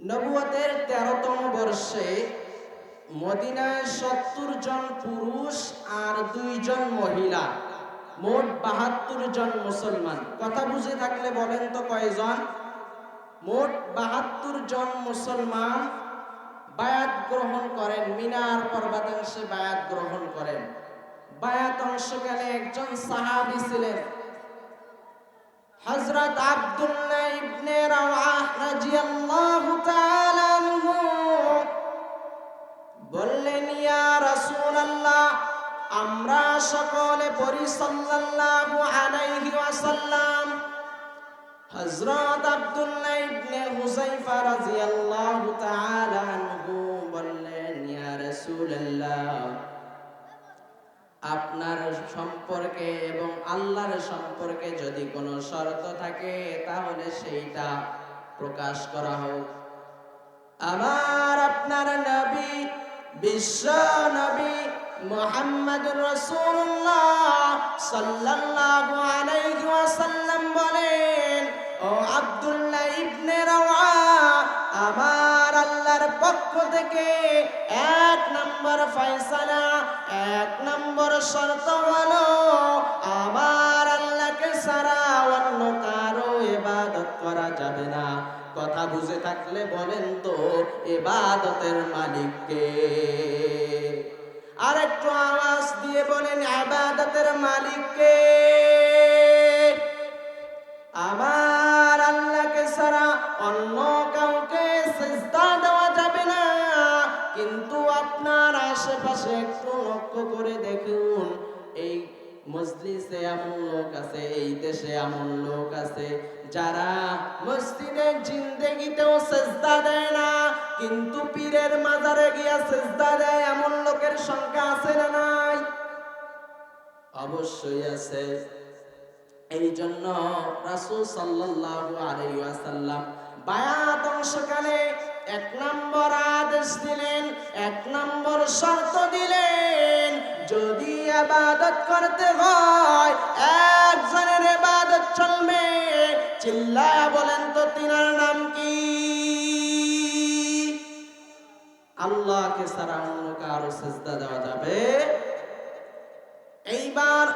নবুয়তের 13তম বর্ষে মদিনায় 70 জন পুরুষ আর 2 জন মহিলা, মোট 72 জন মুসলমান। কথা বুঝে থাকলে বলেন তো কয়জন? মোট 72 জন মুসলমান বায়াত গ্রহণ করেন, মিনার পর্বতাংশে বায়াত গ্রহণ করেন। বায়াত অংশকালে একজন সাহাবী ছিলেন হযরত আব্দুল্লাহ ইবনে রাওয়াহ রাদিয়াল্লাহু তাআলা আনহু। বললেন, ইয়া রাসূলুল্লাহ, আমরা সকলে পড়ি সাল্লাল্লাহু আলাইহি ওয়াসাল্লাম। হযরত আব্দুল্লাহ ইবনে হুযায়ফা রাদিয়াল্লাহু তাআলা আনহু বললেন, ইয়া রাসূলুল্লাহ, আপনার সম্পর্কে এবং আল্লাহর সম্পর্কে যদি কোনো শর্ত থাকে তাহলে সেইটা প্রকাশ করা হোক। আমার আপনার নবী, বিশ্ব নবী মুহাম্মদুর রাসূলুল্লাহ সাল্লাল্লাহু আলাইহি ওয়াসাল্লাম বলেন, ও আব্দুল্লাহ ইবনে রাওয়াহ, আমার আল্লাহর পক্ষ থেকে 1 নম্বর ফয়সালা, 1 নম্বর শর্ত হলো আমার আল্লাহকে ছাড়া অন্য কারো ইবাদত করা যাবে না। কথা বুঝে থাকলে বলেন তো ইবাদতের মালিক কে? আর একটু আওয়াজ দিয়ে বলেন, ইবাদতের মালিক কে? আমার আল্লাহকে ছাড়া অন্য কাউকে সিজদা দেওয়া যাবে না। কিন্তু আপনার আশেপাশে একটু লক্ষ্য করে দেখুন, এই মজলিসে এমন লোক আছে, এই দেশে এমন লোক আছে যারা মসজিদের জিন্দেগিতেও সিজদা দেয় না, কিন্তু পীরের মাজারে গিয়া সিজদা দেয়। এমন লোকের সংখ্যা আছে না নাই? অবশ্যই আছে। এই জন্য রাসূল সাল্লাল্লাহু আলাইহি ওয়াসাল্লাম বায়াত অংশকালে 1 নম্বর আদেশ দিলেন, 1 নম্বর শর্ত দিলেন, যদি ইবাদত করতে হয় একজনের ইবাদত চলবে। চিল্লায়া বলেন তো তিনার নাম কি? আল্লাহকে ছাড়া অন্য কারো সিজদা দেওয়া যাবে? এইবার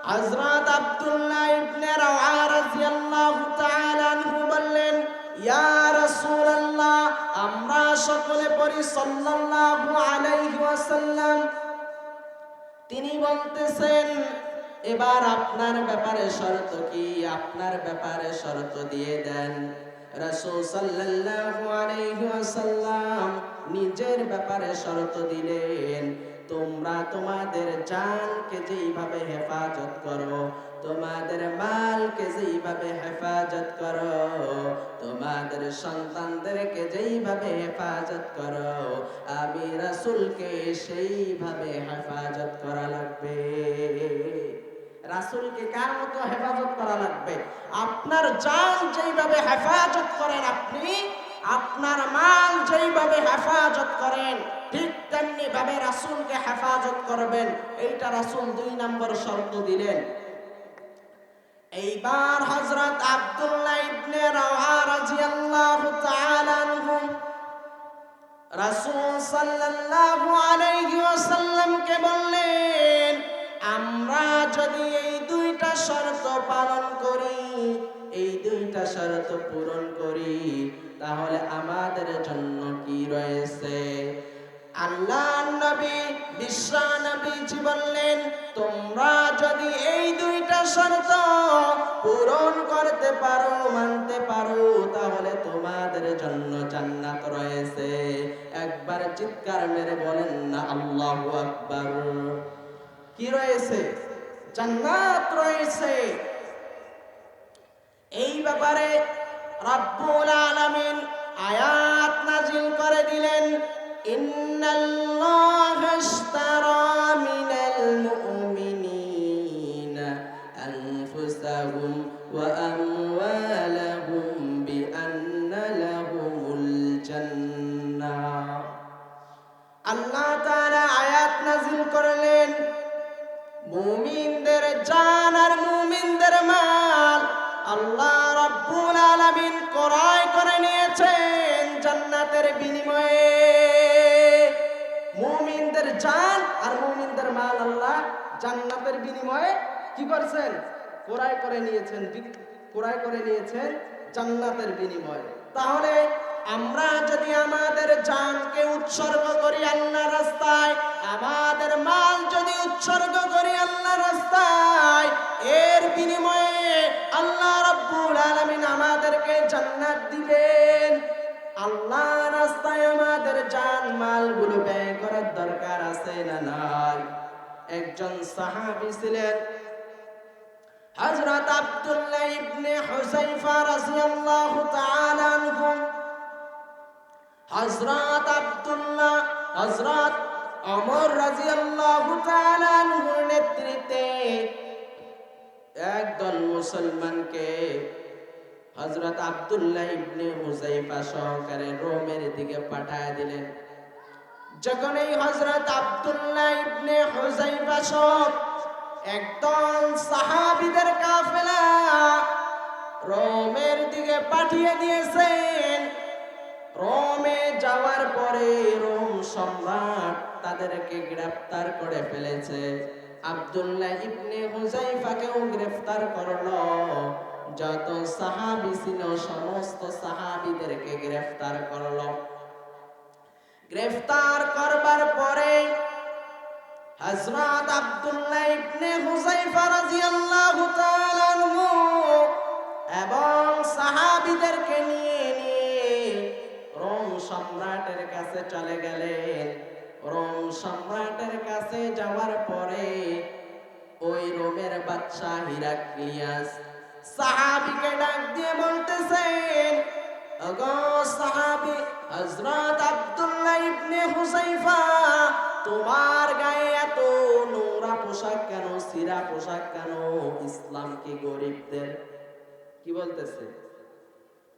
হযরত আব্দুল্লাহ ইবনে রাওয়াহ রাদিয়াল্লাহু তাআলা আনহু বললেন, ইয়া রাসূলুল্লাহ, আমরা সকলে পড়ি সাল্লাল্লাহু আলাইহি ওয়াসাল্লাম। তিনি বলতেছেন, এবার আপনার ব্যাপারে শর্ত কি? আপনার ব্যাপারে শর্ত দিয়ে দেন। রাসূল সাল্লাল্লাহু আলাইহি ওয়াসাল্লাম নিজের ব্যাপারে শর্ত দিলেন, তোমরা তোমাদের জানকে যেইভাবে হেফাজত করো, তোমাদের মালকে যেইভাবে হেফাজত করো, তোমাদের সন্তানদেরকে যেইভাবে হেফাজত করো, আমি রাসূলকে সেইভাবে হেফাজত করা লাগবে। রাসূলকে কার মতো হেফাজত করা লাগবে? আপনার জান যেইভাবে হেফাজত করেন আপনি, আপনার মাল যেইভাবে হেফাজত করেন, ঠিক তেমনি ভাবে রাসূলকে হেফাজত করবেন। এইটা রাসূল 2 নম্বর শর্ত দিলেন। এইবার হযরত আব্দুল্লাহ ইবনে রাওয়াহ রাদিয়াল্লাহু তাআলা আনহু রাসূল সাল্লাল্লাহু আলাইহি ওয়াসাল্লামকে বললেন, আমরা যদি এই 2টা শর্ত পালন করি, এই 2টা শর্ত পূরণ করি, তাহলে আমাদের জন্য কি রয়েছে? আল্লাহর নবী, বিশ্ব নবীজি বললেন, তোমরা যদি এই 2টা শর্ত পূরণ করতে পারো, মানতে পারো, তাহলে তোমাদের জন্য জান্নাত রয়েছে। একবার চিৎকার মেরে বলেন না আল্লাহু আকবার। কি রয়েছে? জান্নাত রয়েছে। এই ব্যাপারে রব্বুল আলামিন আয়াত নাযিল করে দিলেন, ইন্নাল্লাহা ইশতারা মিনাল মুমিনিনা আনফুসাহুম ওয়া আমওয়ালাহুম বিআন্না লাহুমুল জান্নাহ। আল্লাহ তাআলা আয়াত নাযিল করলেন, মুমিনদের জান আর মুমিনদের মাল আল্লাহ রাব্বুল আলামিন ক্রয় করে নিয়েছেন জান্নাত বিনিময়ে কি করছেন? ক্রয় করে নিয়েছেন জান্নাতের বিনিময়ে। তাহলে আমরা যদি আমাদের জানকে উৎসর্গ করি আল্লাহর রাস্তায়, আমাদের মাল যদি উৎসর্গ করি আল্লাহর রাস্তায়, এর বিনিময়ে আল্লাহ রাব্বুল আলামিন আমাদেরকে জান্নাত দিবেন। আল্লাহর রাস্তায় আমাদের জান মালগুলো ব্যয় করার দরকার আছে না নাই? একজন সাহাবী ছিলেন হযরত আব্দুল্লাহ ইবনে হুযায়ফা রাদিয়াল্লাহু তাআলা আনহু। হযরত ওমর রাদিয়াল্লাহু তাআলা আনহুর নেতৃত্বে একদল মুসলমানকে হযরত আব্দুল্লাহ ইবনে হুযায়ফা সহকারে রোমের দিকে পাঠায় দিলেন। যখন এই হযরত আব্দুল্লাহ ইবনে হুযায়ফা সহ একদল সাহাবীদের কাফেলা রোমের দিকে পাঠিয়ে দিয়েছেন, রোমে যাওয়ার পরে রোম সম্রাট তাদেরকে গ্রেফতার করে ফেলেছে। আব্দুল্লাহ ইবনে হুযায়ফাকেও গ্রেফতার করলো। যত সাহাবী ছিল সমস্ত সাহাবীদেরকে গ্রেফতার করলো। গ্রেফতার করবার পরে হযরত আব্দুল্লাহ ইবনে হুযায়ফা রাদিয়াল্লাহু তাআলা আনহু এবং সাহাবীদেরকে নিয়ে রোম সম্রাটের কাছে চলে গেলেন। রোম সম্রাটের কাছে যাওয়ার পরে ওই রোমের বাদশা হিরাক্লিয়াস সাহাবীকে ডাক দিয়ে বলতেছেন, ওগো সাহাবী হযরত আব্দুল্লাহ ইবনে হুযায়ফা, তোমার গায়ে এত নোংরা পোশাক কেন, ছিঁড়া পোশাক কেন? ইসলাম কি গরিবদের? কি বলতেছে?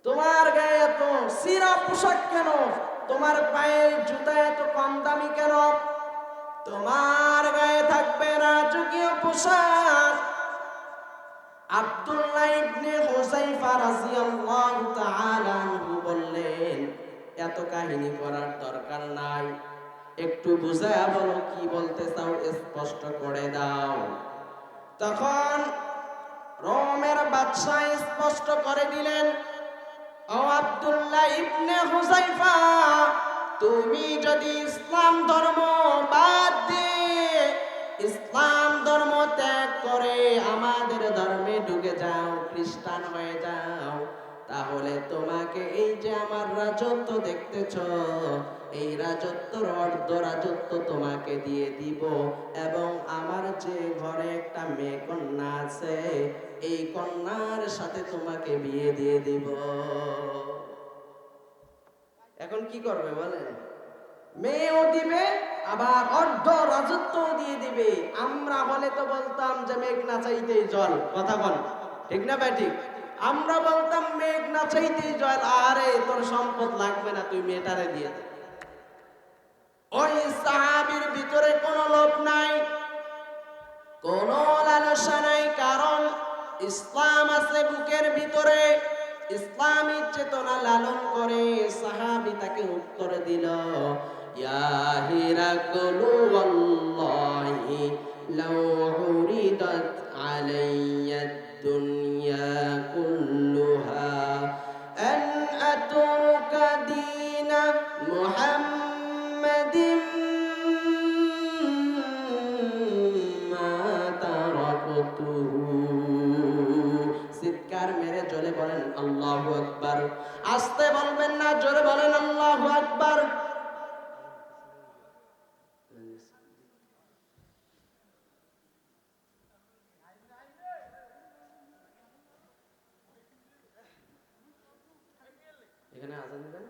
তোমার গায়ে এত ছিঁড়া পোশাক কেন? তোমার পায়ের জুতা এত কম দামি কেন? তোমার গায়ে থাকবে রাজকীয় পোশাক। আব্দুল্লাহ ইবনে হুযায়ফা রাদিয়াল্লাহু তাআলা আনহু বললেন, এত কাহিনী করার দরকার নাই, একটু বুঝায়া বলো কি বলতে চাও, স্পষ্ট করে দাও। তখন রোমের বাদশা স্পষ্ট করে দিলেন, ও আব্দুল্লাহ ইবনে হুযায়ফা, তুমি যদি ইসলাম ধর্ম বাদ দিয়ে ইসলাম ধর্ম ত্যাগ করে আমাদের ধর্মে ঢুকে যাও, খ্রিস্টান হয়ে যাও, তাহলে তোমাকে এই যে আমার রাজত্ব দেখতেছো, এই রাজত্বর অর্ধ রাজত্ব তোমাকে দিয়ে দিব, এবং আমার যে ঘরে একটা মেয়ে কন্যা আছে এই কন্যার সাথে তোমাকে বিয়ে দিয়ে দিব। এখন কি করবে বলেন? মেয়েও দিবে আবার অর্ধ রাজত্ব দিয়ে দিবে। আমরা বলে তো বলতাম যে মেঘ না চাইতেই জল, কথা বল ঠিক না ভাই? ঠিক। আমরা বলতাম মেঘ না চাইতেই জল, আরে তোর সম্পদ লাগবে না, তুই মেয়েটারে দিয়ে দে। ওই সাহাবীর ভিতরে কোনো লোভ নাই, কোনো লালসা নাই, কারণ ইসলাম আছে বুকের ভিতরে, ইসলামী চেতনা লালন করে। সাহাবী তাকে উত্তর দিল, ইয়া হিরাকলু ওয়াল্লাহি লাউ উরিদাত আলাইয়া দুনিয়া কুল্লুহা আন আতরুকা দীনা মুহাম্মাদিন মা তারাকতুহু। চিৎকার মেরে জোরে বলেন আল্লাহু আকবার। আস্তে বলবেন না, জোরে বলেন আল্লাহু আকবার। এখানে আজান দিবেন।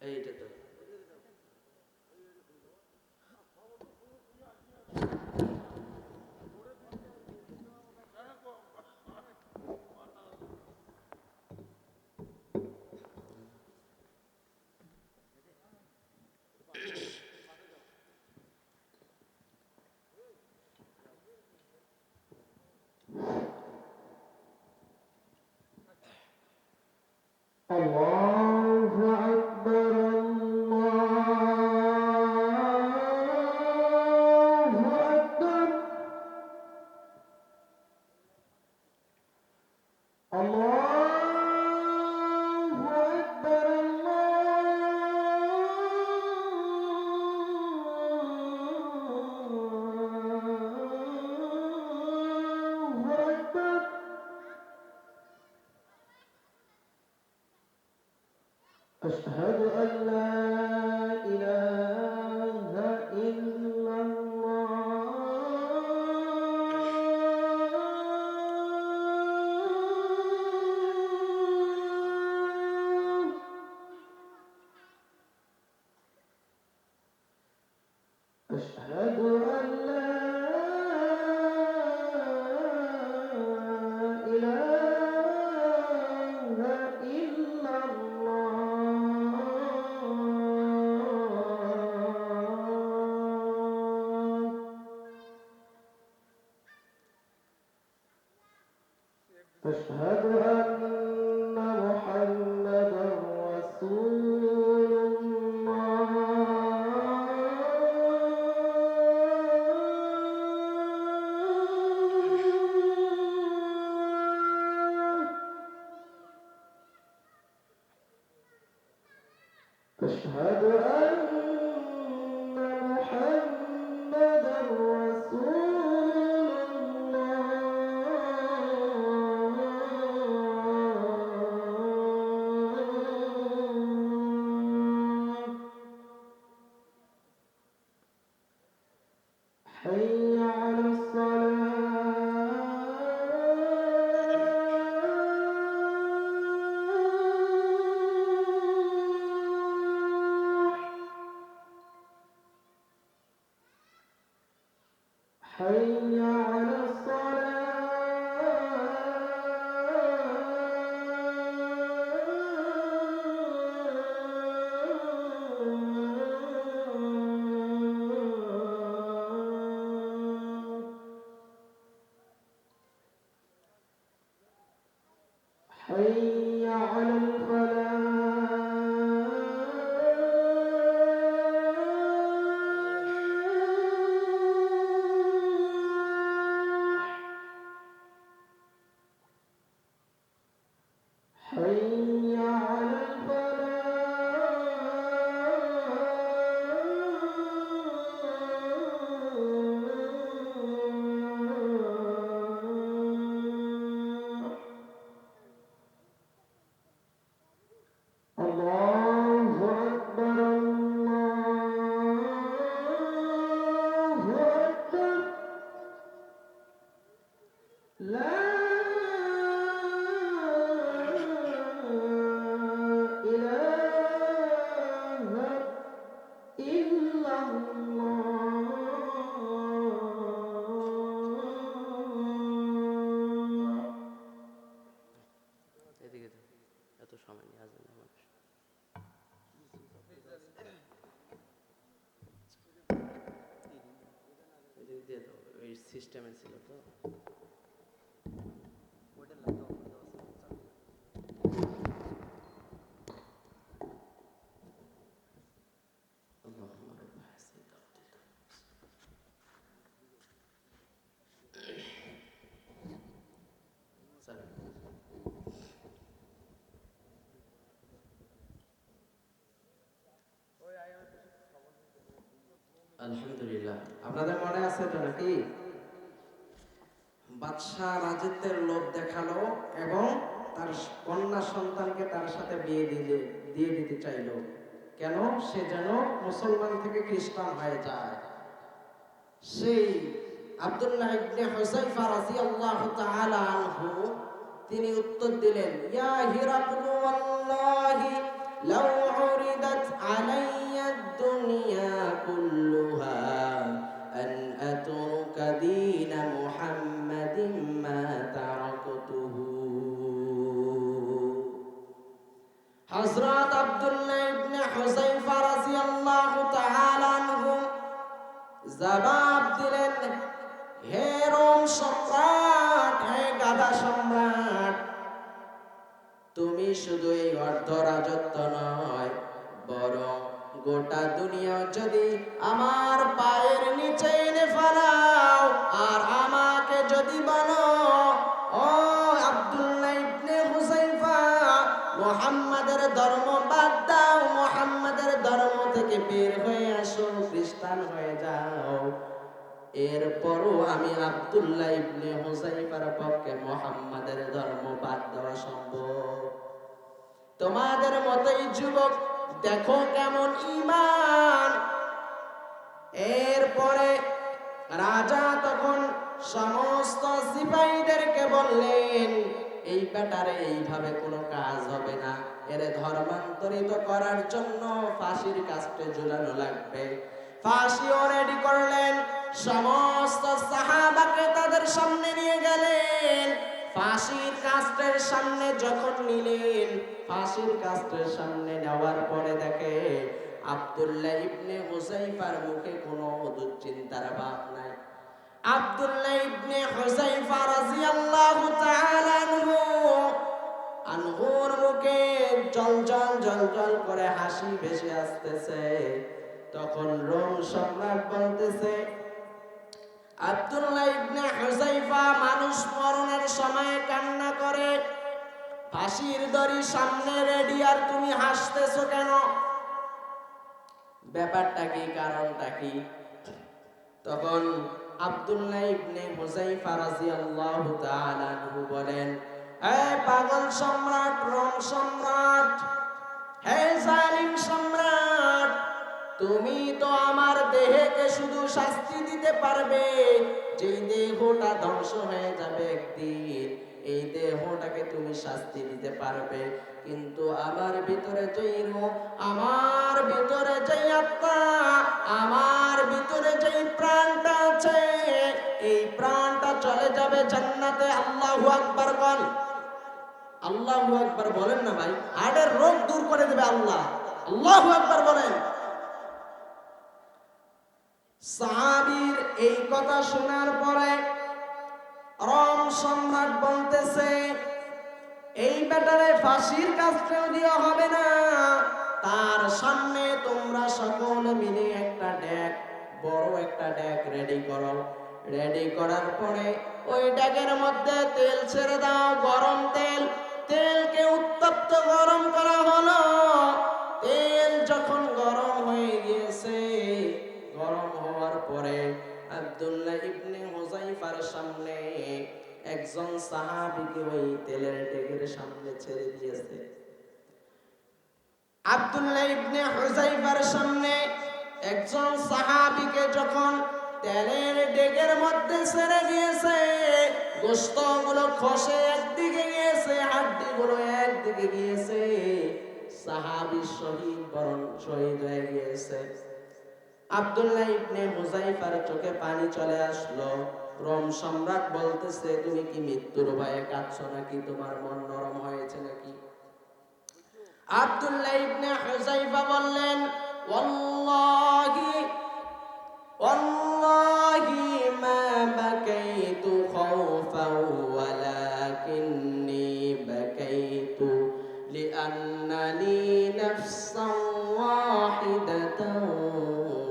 এইটা তো الله أكبر الله أكبر الله أكبر الله أكبر أشهد أن لا إله إلا الله أشهد أن لا إله إلا الله أشهد أن محمدا رسول الله أشهد أن محمدا رسول الله حي على الصلاة حي على الصلاة حي على الفلاح حي على الفلاح الله أكبر الله أكبر لا إله إلا الله এদিকে দাও, এত সময় নিয়ে আসবে না মানুষ। এদিকে দিয়ে দাও, ওই সিস্টেমে ছিল তো। اللهم رب هذه الدعوة التامة. আলহামদুলিল্লাহ, আপনাদের মনে আছে তো নাকি? বাদশাহ রাজত্বের লোভ দেখালো এবং তার কন্যা সন্তানকে তার সাথে দিয়ে দিতে চাইলো। কেন? সে যেন মুসলমান থেকে খ্রিস্টান হয়ে যায়। সেই আব্দুল্লাহ ইবনে হুযায়ফা রাদিয়াল্লাহু তাআলা আনহু তিনি উত্তর দিলেন, ইয়া হিরাকলু ওয়াল্লাহি লাউ উরিদাত আলাইয়া দুনিয়া কুল্লুহা আন আতরুকা দীন মুহাম্মাদিন মা তারাকতুহু। হযরত আব্দুল্লাহ ইবনে হুযায়ফা রাদিয়াল্লাহু তাআলা আনহু জবাব দিলেন, হে রোম সম্রাট, হে গাধা সম্রাট, তুমি শুধু এই অর্ধ রাজত্ব নয়, বরং গোটা দুনিয়া যদি আমার পায়ের নিচে এনে ফেলাও আর আমাকে যদি বলো, ও আব্দুল্লাহ ইবনে হুযায়ফা, মুহাম্মাদের ধর্ম বাদ দাও, মুহাম্মাদের ধর্ম থেকে বের হয়ে আসো, খ্রিস্টান হয়ে যাও, এরপরও আমি আব্দুল্লাহ ইবনে হুযায়ফার পক্ষে মুহাম্মাদের ধর্ম বাদ দেওয়া সম্ভব। তোমাদের মতোই যুবক, দেখো কেমন ঈমান। এরপরে রাজা তখন সমস্ত সিপাহীদেরকে বললেন, এই ব্যাটারে এইভাবে কোনো কাজ হবে না, এর ধর্মান্তরিত করার জন্য ফাঁসির কাস্টে ঝুলানো লাগবে। ফাঁসিও রেডি করলেন, সমস্ত সাহাবাকে তাদের সামনে নিয়ে গেলেন। ফাঁসির কাস্টের সামনে যখন নিলেন, ফাঁসির কাস্টের সামনে নেওয়ার পরে দেখে আব্দুল্লাহ ইবনে হুযায়ফার মুখে কোনো দুশ্চিন্তার ভাব নাই। আব্দুল্লাহ ইবনে হুযায়ফা রাদিয়াল্লাহু তাআলা আনহুর মুখে জল করে হাসি ভেসে আসতেছে। তখন রোম সম্রাট বলতেছে, আব্দুল্লাহ ইবনে হুযায়ফা মানুষ মরণের সময় কান্না করে, ফাঁসির দড়ি সামনে রেডি, আর তুমি হাসতেছো কেন? ব্যাপারটা কি, কারণটা কি? তখন আব্দুল্লাহ ইবনে হুযায়ফা রাদিয়াল্লাহু তাআলা আনহু বলেন, হে পাগল সম্রাট, রোম সম্রাট, হে জালিম সম্রাট, তুমি তো আমার দেহকে শুধু শাস্তি দিতে পারবে, যেই দেহটা ধ্বংস হয়ে যাবে একদিন, এই দেহটাকে তুমি শাস্তি দিতে পারবে, কিন্তু আমার ভিতরে যেই রূহ, আমার ভিতরে যেই আত্মা, আমার ভিতরে যেই প্রাণটা আছে, এই প্রাণটা চলে যাবে জান্নাতে। আল্লাহু আকবার বল, আল্লাহু আকবার বলেন না ভাই, হার্টের রোগ দূর করে দেবে আল্লাহ। আল্লাহু আকবার বলেন। সাহাবীর এই কথা শোনার পরে রোম সম্রাট বলতেছে, এই ব্যাটারে ফাঁসির কাস্টেও দেওয়া হবে না, তার সামনে তোমরা সকল মিলে একটা ডেক, বড় একটা ডেক রেডি করো। রেডি করার পরে ওই ডেকের মধ্যে তেল ছেড়ে দাও, গরম তেল। তেলকে উত্তপ্ত গরম করা হলো। তেল যখন গরম হয়ে গিয়েছে, গরম হওয়ার পরে আব্দুল্লাহ ইবনে হুযায়ফার সামনে একজন সাহাবীকে ওই তেলের ডেকের সামনে ছেড়ে দিয়েছে। আব্দুল্লাহ ইবনে হুযায়ফার সামনে একজন সাহাবীকে যখন তেলের ডেকের মধ্যে ছেড়ে দিয়েছে, গোশতগুলো খসে একদিকে গিয়েছে, হাড্ডিগুলো একদিকে গিয়েছে, সাহাবী শহীদ হয়ে গিয়েছে। আব্দুল্লাহ ইবনে হুযায়ফার চোখে পানি চলে আসলো। রোম সম্রাট বলতেছে, তুমি কি মৃত্যুর ভয়ে কাঁদছো নাকি? তোমার মন নরম হয়েছে নাকি? আব্দুল্লাহ ইবনে হুযায়ফা বললেন, ওয়াল্লাহি ওয়াল্লাহি মা বাকাইতু খাওফান ওয়ালাকিন্নী বাকাইতু লিআন্নানি নাফসান ওয়াহিদাতান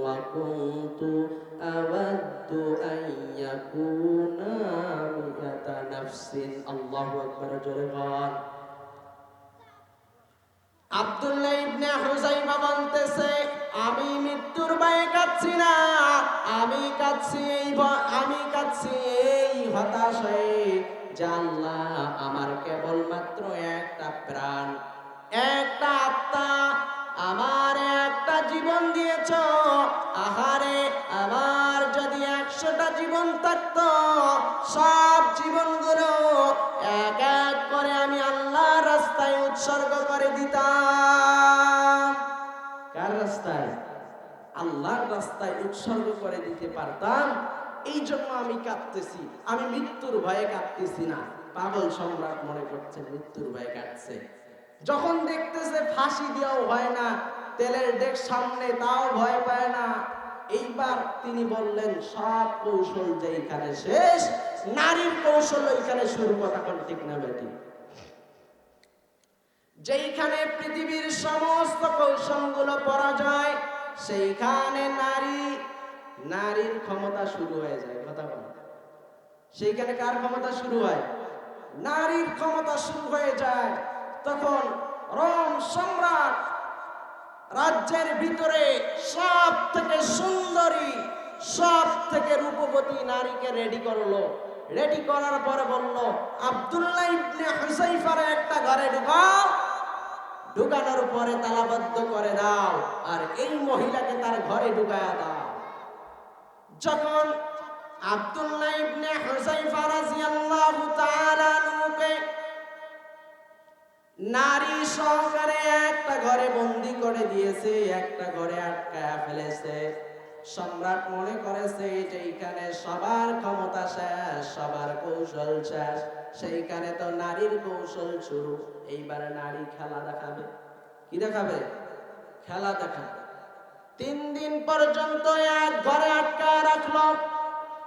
ওয়া কুনতু আওয়াদ্দু আন ইয়াকুনা মিআতা নাফসিন। আল্লাহু আকবার, জোরে বল। আব্দুল্লাহ ইবনে হুযায়ফা বলতেছে, আমি মৃত্যুর ভয়ে কাঁদছি না, আমি কাঁদছি এই হতাশ হয়ে যে আল্লাহ আমার কেবলমাত্র একটা প্রাণ, একটা আত্মা, আমার একটা জীবন দিয়েছ। আহারে, আমার যদি 100টা জীবন থাকতো, সব জীবনগুলো এক এক করে আমি আল্লাহর রাস্তায় উৎসর্গ করে দিতাম। কার রাস্তায়? আল্লাহর রাস্তায় উৎসর্গ করে দিতে পারতাম। এই জন্য আমি কাঁদতেছি, আমি মৃত্যুর ভয়ে কাঁদতেছি না। পাগল সম্রাট মনে করছে মৃত্যুর ভয়ে কাঁদছে। যখন দেখতেছে ফাঁসি দেওয়াও হয় না, তেলের ডেক সামনে, তাও ভয় পায় না। এইবার তিনি বললেন, সব কৌশল যেখানে শেষ, নারীর কৌশল ওইখানে শুরু। কথা কোন ঠিক না বেটি? যেইখানে পৃথিবীর সমস্ত কৌশলগুলো পরাজয়, সেইখানে নারীর ক্ষমতা শুরু হয়ে যায়। কথা বল, সেইখানে কার ক্ষমতা শুরু হয়? নারীর ক্ষমতা শুরু হয়ে যায়। তখন রোম সম্রাট রাজ্যের ভিতরে সব থেকে সুন্দরী, সব থেকে রূপবতী নারীকে রেডি করলো। রেডি করার পরে বলল, আব্দুল্লাহ ইবনে হুযাইফার একটা ঘরে ঢুকাও, ঢুকানোর পরে তালাবদ্ধ করে দাও, আর এই মহিলাকে তার ঘরে ঢুকায়া দাও। যখন আব্দুল্লাহ ইবনে হুযাইফা রাদিয়াল্লাহু তাআলা আনহুকে নারী সহকারে একটা ঘরে বন্দি করে দিয়েছে, একটা ঘরে আটকায়া ফেলেছে। সম্রাট মনে করেছে যে এইখানে সবার ক্ষমতা শেষ, সবার কৌশল শেষ, সেইখানে তো নারীর কৌশল শুরু। এইবার নারী খেলা দেখাবে। কি দেখাবে? খেলা দেখাবে। 3 দিন পর্যন্ত এক ঘরে আটকায় রাখলো।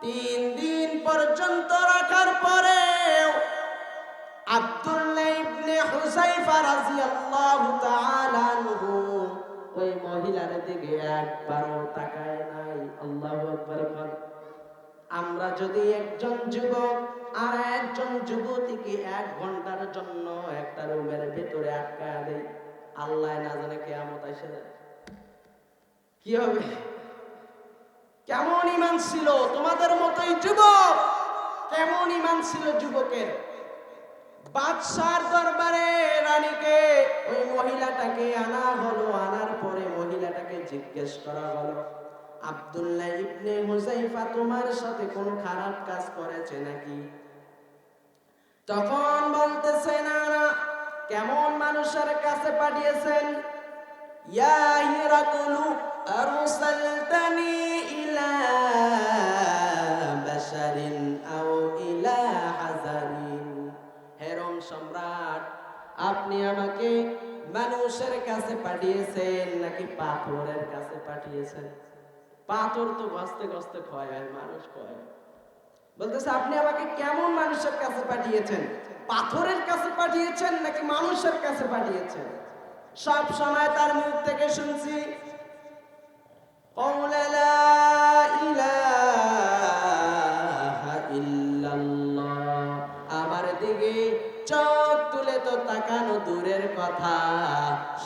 3 দিন পর্যন্ত রাখার পরেও আব্দুল্লাহ ইবনে হুযাইফা রাদিয়াল্লাহু তাআলা আনহু ওই মহিলার দিকে একবারও তাকায় নাই। আল্লাহু আকবার। আমরা যদি একজন যুবক আর একজন যুবতীকে 1 ঘন্টার জন্য একটা রুমের ভিতরে আটকায় দেই, আল্লাহ না জানে কিয়ামত এসে যায়, কি হবে? কেমন ঈমান ছিল তোমাদের মতোই যুবক? কেমন ঈমান ছিল যুবকের? বাদশার দরবারে রানীকে ওই মহিলাটাকে আনা হলো। আনার পরে মহিলাটাকে জিজ্ঞেস করা হলো, আব্দুল্লাহ ইবনে হুযাইফা তোমার সাথে কোনো খারাপ কাজ করেছে নাকি? তখন বলতেছে, না না। কেমন মানুষের কাছে পাঠিয়েছেন? ইয়া হিরাকুলু আরসালতানি ইলা বাশারিন আও ইলা হাজারিন। হে রোম সম্রাট, আপনি আমাকে মানুষের কাছে পাঠিয়েছেন নাকি পাথরের কাছে পাঠিয়েছেন? পাথর তো গস্তে গস্তে ক্ষয় হয়, মানুষ ক্ষয়। বলতেছে, আপনি আমাকে কেমন মানুষের কাছে পাঠিয়েছেন? পাথরের কাছে পাঠিয়েছেন নাকি মানুষের কাছে পাঠিয়েছেন? সব সময় তার মুখ থেকে শুনছি, কওলা লা ইলাহা ইল্লাল্লাহ। আমার দিকে চোখ তুলে তো তাকানো দূরের কথা,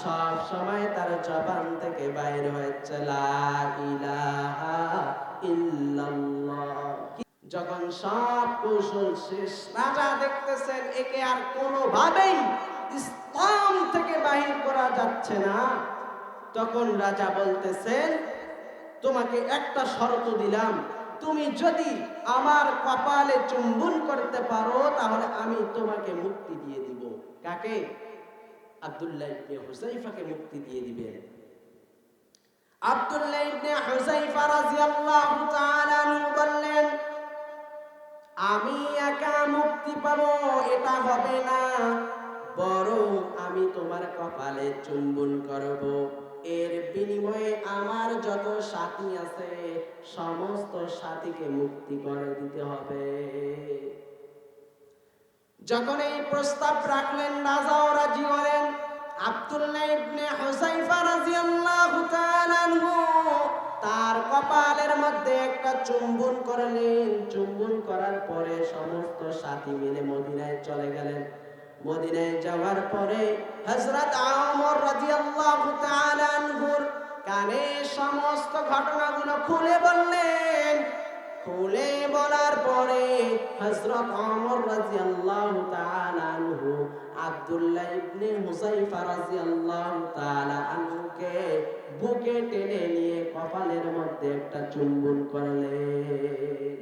সব সময় তার জবান থেকে বাইর হচ্ছে লা ইলাহা ইল্লাল্লাহ। যখন সব কৌশল শেষ, রাজা দেখতেছেন একে আর কোনোভাবেই ইসলাম থেকে বাহির করা যাচ্ছে না। তখন রাজা বলতেছেন, তোমাকে একটা শর্ত দিলাম, তুমি যদি আমার কপালে চুম্বন করতে পারো তাহলে আমি তোমাকে মুক্তি দিয়ে দিব। কাকে? আব্দুল্লাহ ইবনে হুযাইফাকে মুক্তি দিয়ে দিবেন। আব্দুল্লাহ ইবনে হুযাইফা রাদিয়াল্লাহু তাআলা আনহু বললেন, আমি একা মুক্তি পাবো এটা হবে না, বরং আমি তোমার কপালে চুম্বন করব। এর বিনিময়ে আমার যত সাথী আছে সমস্ত সাথীকে মুক্তি করে দিতে হবে। যখন এই প্রস্তাব রাখলেন, রাজাও রাজি হলেন। আব্দুল্লাহ ইবনে হুযাইফা রাদিয়াল্লাহু তাআলা আনহু তার কপালের মধ্যে একটা চুম্বন করলেন। চুম্বন করার পরে সমস্ত সাথী মিলে মদিনায় চলে গেলেন। মদিনায় যাওয়ার পরে হযরত ওমর রাদিয়াল্লাহু তাআলা আনহুর কানে সমস্ত ঘটনাগুলো খুলে বললেন। খুলে বলার পরে হযরত ওমর রাদিয়াল্লাহু তাআলা আনহু আব্দুল্লাহ ইবনে হুযাইফা রাদিয়াল্লাহু তাআলা আনহুকে বুকে টেনে নিয়ে কপালের মধ্যে একটা চুম্বন করলেন।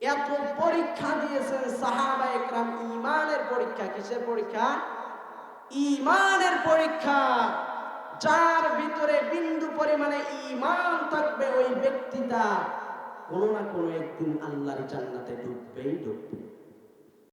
এত পরীক্ষা দিয়েছেন সাহাবায়ে কেরাম, ঈমানের পরীক্ষা। কিসের পরীক্ষা? ঈমানের পরীক্ষা। যার ভিতরে বিন্দু পরিমাণে ঈমান থাকবে ওই ব্যক্তিটা কোনো না কোনো একদিন আল্লাহর জান্নাতে ঢুকবেই ঢুকবে।